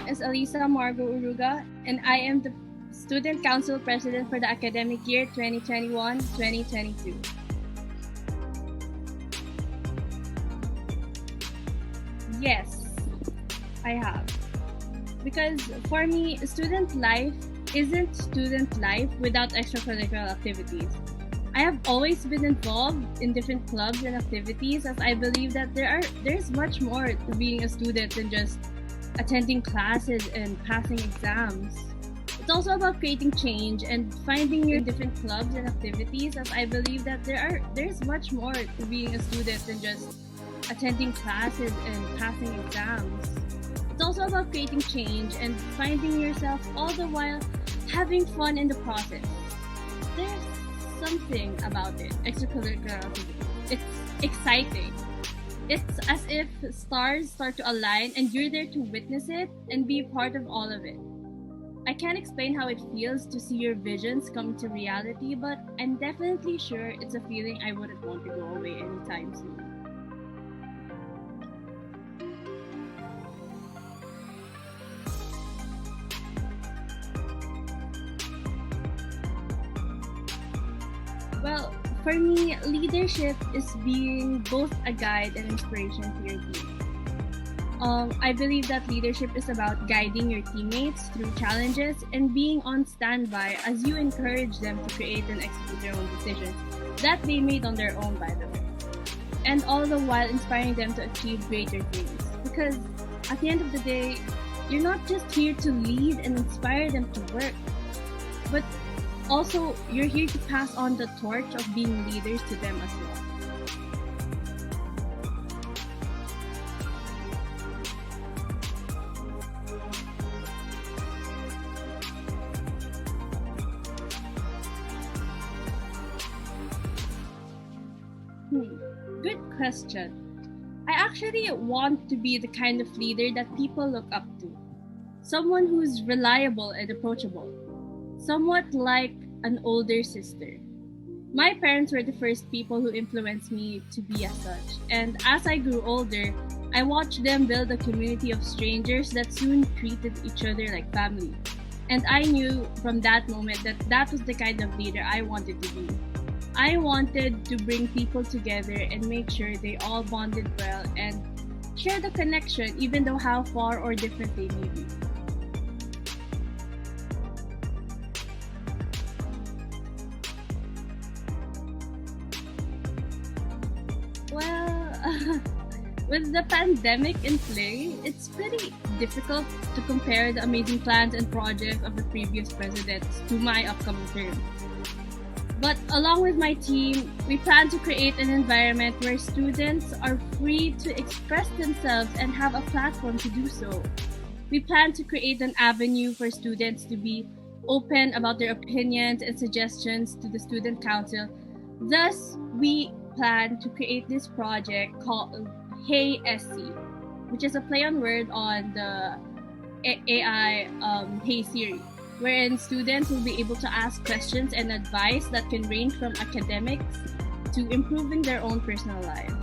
is Alyssa Margaux Oruga, and I am the Student Council President for the academic year 2021-2022. Yes, I have. Because for me, student life isn't student life without extracurricular activities. I have always been involved in different clubs and activities, as I believe that there's much more to being a student than just attending classes and passing exams. It's also about creating change and finding your different clubs and activities, as I believe that there's much more to being a student than just attending classes and passing exams. It's also about creating change and finding yourself, all the while having fun in the process. There's something about it, extracurricular activities. It's exciting. It's as if stars start to align and you're there to witness it and be part of all of it. I can't explain how it feels to see your visions come to reality, but I'm definitely sure it's a feeling I wouldn't want to go away anytime soon. Well, for me, leadership is being both a guide and inspiration to your team. I believe that leadership is about guiding your teammates through challenges and being on standby as you encourage them to create and execute their own decisions that they made on their own, by the way. And all the while inspiring them to achieve greater things. Because at the end of the day, you're not just here to lead and inspire them to work, but also, you're here to pass on the torch of being leaders to them as well. Good question. I actually want to be the kind of leader that people look up to. Someone who's reliable and approachable. Somewhat like an older sister. My parents were the first people who influenced me to be as such, and as I grew older, I watched them build a community of strangers that soon treated each other like family. And I knew from that moment that that was the kind of leader I wanted to be. I wanted to bring people together and make sure they all bonded well and share the connection, even though how far or different they may be. Well, with the pandemic in play, it's pretty difficult to compare the amazing plans and projects of the previous presidents to my upcoming term. But along with my team, we plan to create an environment where students are free to express themselves and have a platform to do so. We plan to create an avenue for students to be open about their opinions and suggestions to the Student Council. Thus, we plan to create this project called Hey SC, which is a play on word on the AI Hey Siri, wherein students will be able to ask questions and advice that can range from academics to improving their own personal lives.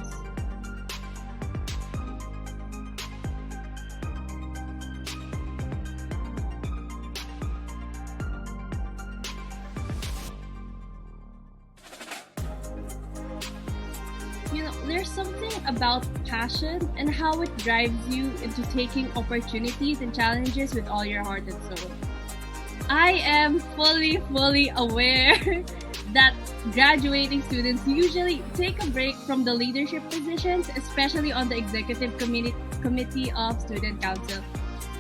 There's something about passion and how it drives you into taking opportunities and challenges with all your heart and soul. I am fully aware that graduating students usually take a break from the leadership positions, especially on the executive committee of Student Council.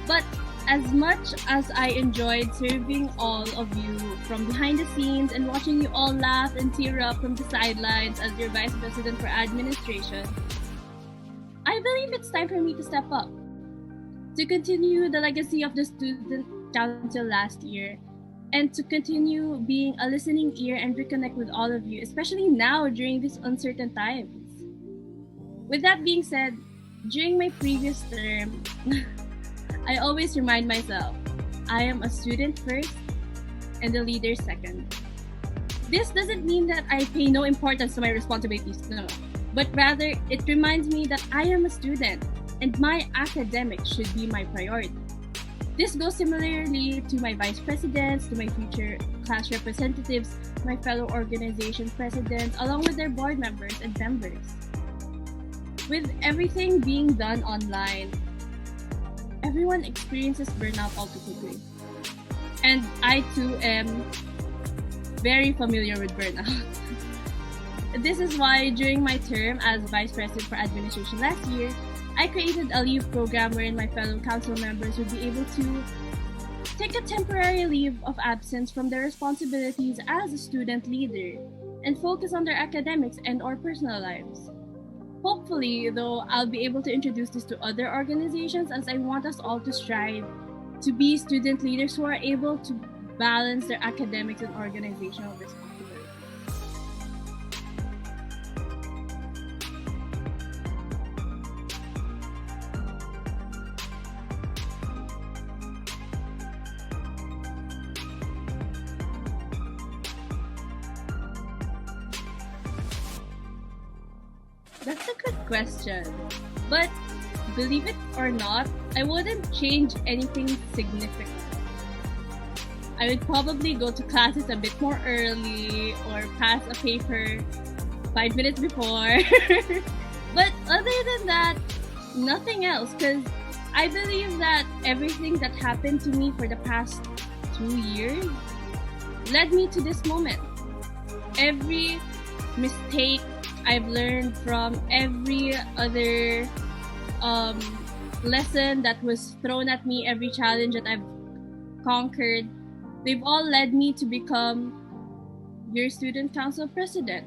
But as much as I enjoyed serving all of you from behind the scenes and watching you all laugh and tear up from the sidelines as your Vice President for Administration, I believe it's time for me to step up, to continue the legacy of the Student Council last year, and to continue being a listening ear and reconnect with all of you, especially now during these uncertain times. With that being said, during my previous term, I always remind myself, I am a student first and a leader second. This doesn't mean that I pay no importance to my responsibilities, no, but rather it reminds me that I am a student and my academics should be my priority. This goes similarly to my vice presidents, to my future class representatives, my fellow organization presidents, along with their board members and members. With everything being done online, everyone experiences burnout all too quickly. And I too am very familiar with burnout. This is why during my term as Vice President for Administration last year, I created a leave program wherein my fellow council members would be able to take a temporary leave of absence from their responsibilities as a student leader and focus on their academics and or personal lives. Hopefully, though, I'll be able to introduce this to other organizations as I want us all to strive to be student leaders who are able to balance their academics and organizational responsibilities. That's a good question. But believe it or not, I wouldn't change anything significant. I would probably go to classes a bit more early or pass a paper 5 minutes before. But other than that, nothing else, because I believe that everything that happened to me for the past 2 years led me to this moment. Every mistake I've learned from, every other lesson that was thrown at me, every challenge that I've conquered, they've all led me to become your student council president,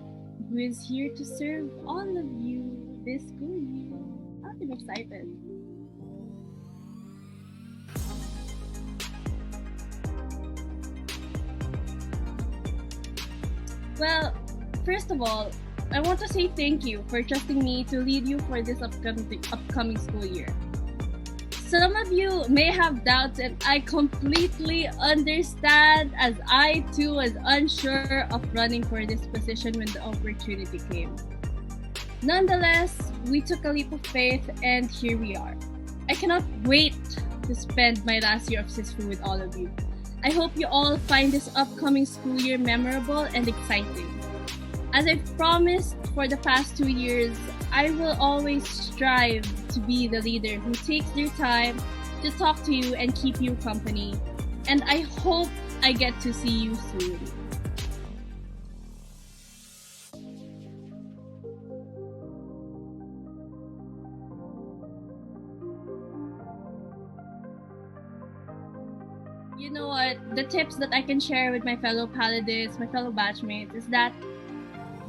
who is here to serve all of you this school year. I'm excited. Well, first of all, I want to say thank you for trusting me to lead you for this upcoming school year. Some of you may have doubts, and I completely understand, as I too was unsure of running for this position when the opportunity came. Nonetheless, we took a leap of faith, and here we are. I cannot wait to spend my last year of SISFU with all of you. I hope you all find this upcoming school year memorable and exciting. As I've promised for the past 2 years, I will always strive to be the leader who takes their time to talk to you and keep you company. And I hope I get to see you soon. You know what? The tips that I can share with my fellow Paladins, my fellow batchmates, is that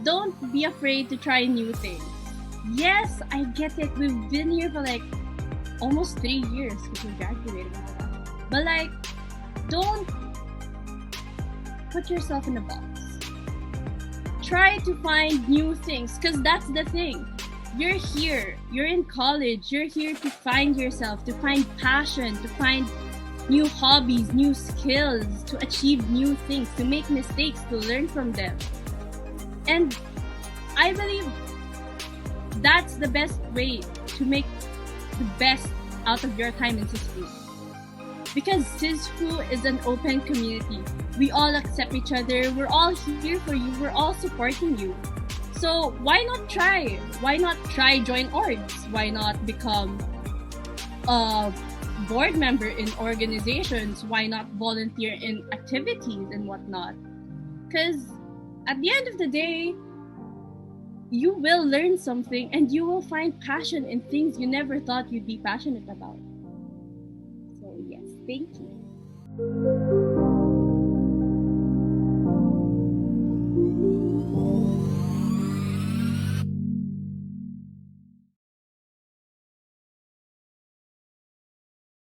don't be afraid to try new things. Yes, I get it. We've been here for like almost 3 years because we graduated and all that. But like, don't put yourself in a box. Try to find new things, because that's the thing. You're here. You're in college. You're here to find yourself, to find passion, to find new hobbies, new skills, to achieve new things, to make mistakes, to learn from them. And I believe that's the best way to make the best out of your time in SISFU. Because SISFU is an open community. We all accept each other. We're all here for you. We're all supporting you. So why not try? Why not try join orgs? Why not become a board member in organizations? Why not volunteer in activities and whatnot? Because at the end of the day, you will learn something and you will find passion in things you never thought you'd be passionate about. So yes, thank you.